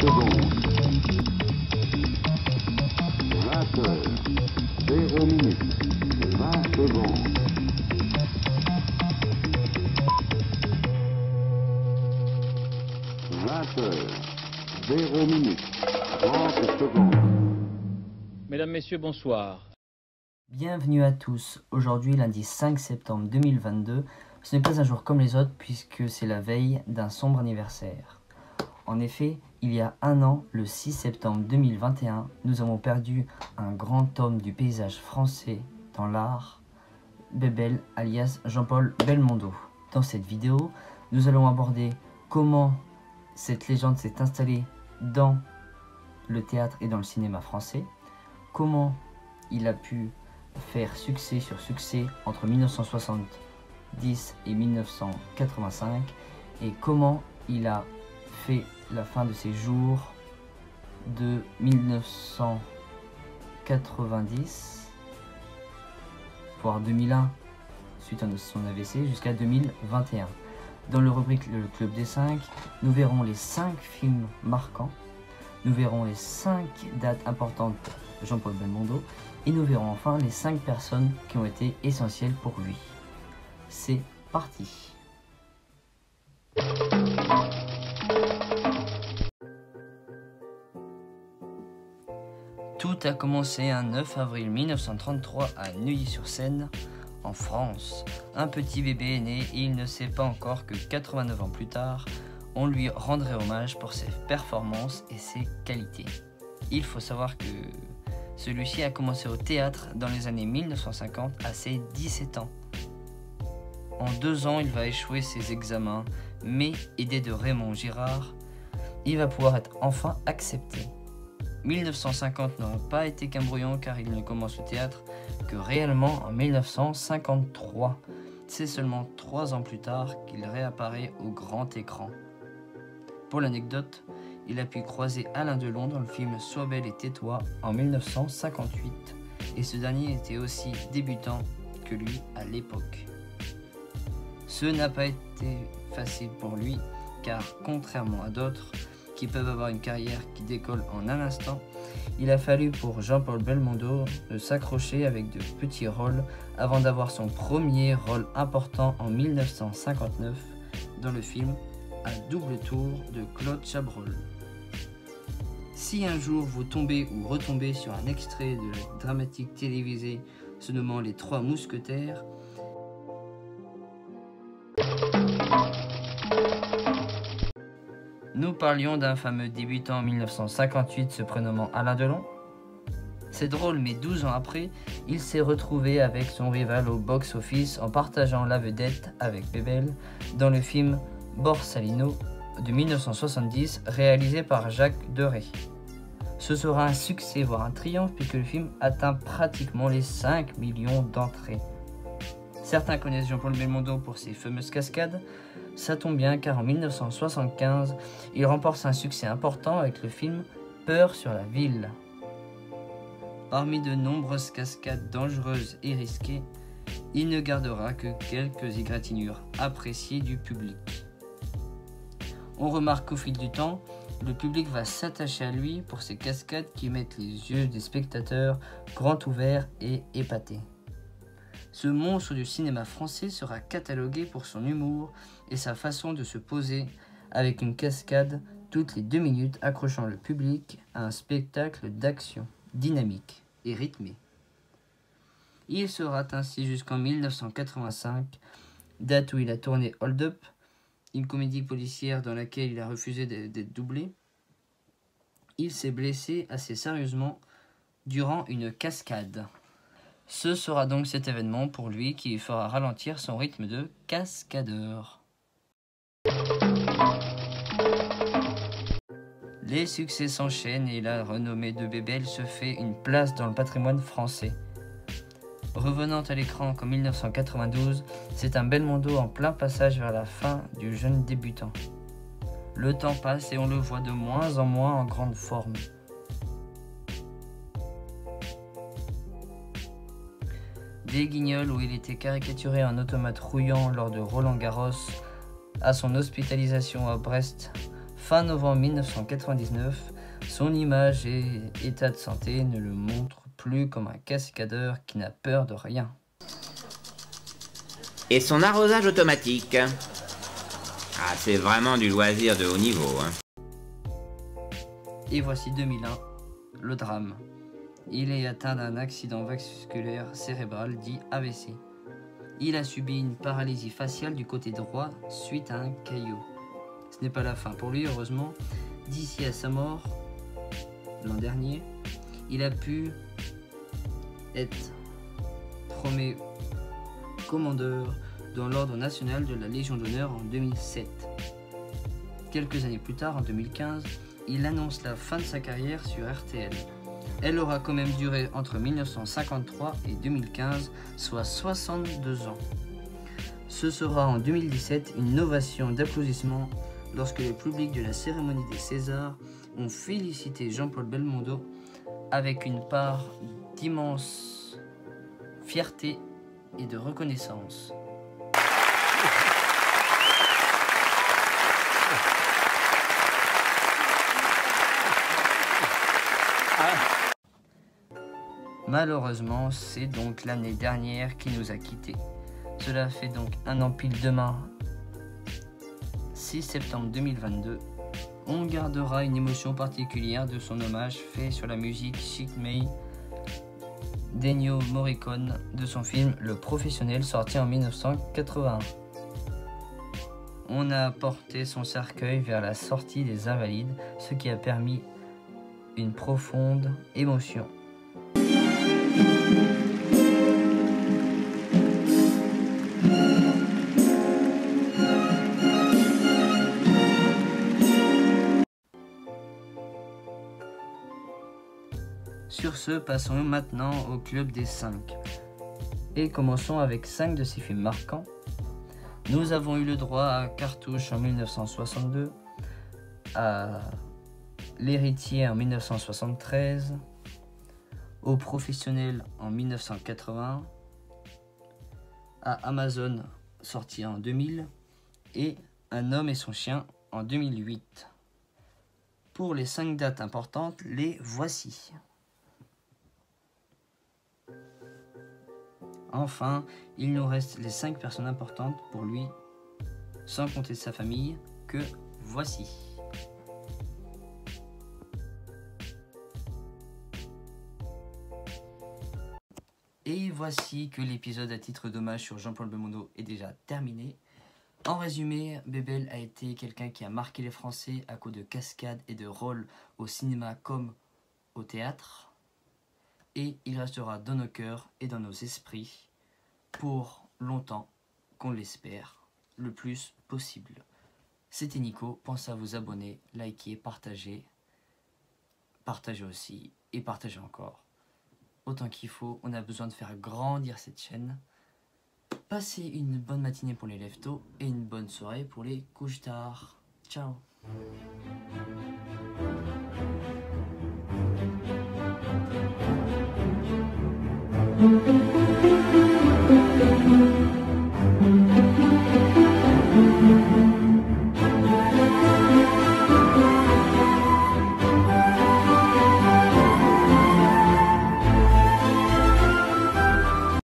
secondes. 20 heures, 0 minutes, 20 secondes. 20 heures, 0 minutes, 30 secondes. Mesdames, Messieurs, bonsoir. Bienvenue à tous. Aujourd'hui, lundi 5 septembre 2022, ce n'est pas un jour comme les autres puisque c'est la veille d'un sombre anniversaire. En effet, il y a un an, le 6 septembre 2021, nous avons perdu un grand homme du paysage français dans l'art, Bébel alias Jean-Paul Belmondo. Dans cette vidéo, nous allons aborder comment cette légende s'est installée dans le théâtre et dans le cinéma français, comment il a pu faire succès sur succès entre 1970 et 1985 et comment il a fait la fin de ses jours de 1990 voire 2001 suite à son AVC jusqu'à 2021. Dans le rubrique Le Club des 5, nous verrons les 5 films marquants, nous verrons les 5 dates importantes de Jean-Paul Belmondo et nous verrons enfin les 5 personnes qui ont été essentielles pour lui. C'est parti! Tout a commencé un 9 avril 1933 à Neuilly-sur-Seine, en France. Un petit bébé est né et il ne sait pas encore que 89 ans plus tard, on lui rendrait hommage pour ses performances et ses qualités. Il faut savoir que celui-ci a commencé au théâtre dans les années 1950 à ses 17 ans. En 2 ans, il va échouer ses examens, mais aidé de Raymond Girard, il va pouvoir être enfin accepté. 1950 n'aura pas été qu'un brouillon car il ne commence au théâtre que réellement en 1953. C'est seulement 3 ans plus tard qu'il réapparaît au grand écran. Pour l'anecdote, il a pu croiser Alain Delon dans le film Sois belle et tais-toi en 1958 et ce dernier était aussi débutant que lui à l'époque. Ce n'a pas été facile pour lui car contrairement à d'autres qui peuvent avoir une carrière qui décolle en un instant, il a fallu pour Jean-Paul Belmondo de s'accrocher avec de petits rôles avant d'avoir son premier rôle important en 1959 dans le film À double tour de Claude Chabrol. Si un jour vous tombez ou retombez sur un extrait de la dramatique télévisée se nommant Les Trois Mousquetaires, nous parlions d'un fameux débutant en 1958 se prénommant Alain Delon. C'est drôle, mais 12 ans après, il s'est retrouvé avec son rival au box-office en partageant la vedette avec Bébel dans le film Borsalino de 1970 réalisé par Jacques Deray. Ce sera un succès, voire un triomphe, puisque le film atteint pratiquement les 5 millions d'entrées. Certains connaissent Jean-Paul Belmondo pour ses fameuses cascades. Ça tombe bien car en 1975, il remporte un succès important avec le film Peur sur la ville. Parmi de nombreuses cascades dangereuses et risquées, il ne gardera que quelques égratignures appréciées du public. On remarque qu'au fil du temps, le public va s'attacher à lui pour ses cascades qui mettent les yeux des spectateurs grands ouverts et épatés. Ce monstre du cinéma français sera catalogué pour son humour et sa façon de se poser avec une cascade toutes les 2 minutes accrochant le public à un spectacle d'action dynamique et rythmé. Il sera ainsi jusqu'en 1985, date où il a tourné Hold Up, une comédie policière dans laquelle il a refusé d'être doublé. Il s'est blessé assez sérieusement durant une cascade. Ce sera donc cet événement pour lui qui fera ralentir son rythme de cascadeur. Les succès s'enchaînent et la renommée de Bébel se fait une place dans le patrimoine français. Revenant à l'écran qu'en 1992, c'est un Belmondo en plein passage vers la fin du jeune débutant. Le temps passe et on le voit de moins en moins en grande forme. Des Guignols où il était caricaturé en automate rouillant lors de Roland Garros, à son hospitalisation à Brest Fin novembre 1999, son image et état de santé ne le montrent plus comme un cascadeur qui n'a peur de rien. Et son arrosage automatique. Ah, c'est vraiment du loisir de haut niveau, hein. Et voici 2001, le drame. Il est atteint d'un accident vasculaire cérébral dit AVC. Il a subi une paralysie faciale du côté droit suite à un caillot. Ce n'est pas la fin pour lui, heureusement. D'ici à sa mort, l'an dernier, il a pu être promu commandeur dans l'ordre national de la Légion d'honneur en 2007. Quelques années plus tard, en 2015, il annonce la fin de sa carrière sur RTL. Elle aura quand même duré entre 1953 et 2015, soit 62 ans. Ce sera en 2017 une ovation d'applaudissements lorsque le public de la cérémonie des Césars ont félicité Jean-Paul Belmondo avec une part d'immense fierté et de reconnaissance. Malheureusement, c'est donc l'année dernière qui nous a quittés. Cela fait donc un an pile demain, 6 septembre 2022. On gardera une émotion particulière de son hommage fait sur la musique Chic May d'Ennio Morricone de son film Le Professionnel sorti en 1981. On a porté son cercueil vers la sortie des Invalides, ce qui a permis une profonde émotion. Sur ce, passons maintenant au club des 5. Et commençons avec 5 de ses films marquants. Nous avons eu le droit à Cartouche en 1962, à L'Héritier en 1973, Au Professionnel en 1980, à Amazon sorti en 2000 et Un homme et son chien en 2008. Pour les 5 dates importantes, les voici. Enfin, il nous reste les 5 personnes importantes pour lui, sans compter sa famille, que voici. Et voici que l'épisode à titre d'hommage sur Jean-Paul Belmondo est déjà terminé. En résumé, Bébel a été quelqu'un qui a marqué les Français à cause de cascades et de rôles au cinéma comme au théâtre. Et il restera dans nos cœurs et dans nos esprits pour longtemps, qu'on l'espère, le plus possible. C'était Nico, pensez à vous abonner, liker, partager. Partagez aussi et partagez encore. Autant qu'il faut, on a besoin de faire grandir cette chaîne. Passez une bonne matinée pour les lève-tôt et une bonne soirée pour les couches tard. Ciao. Thank you.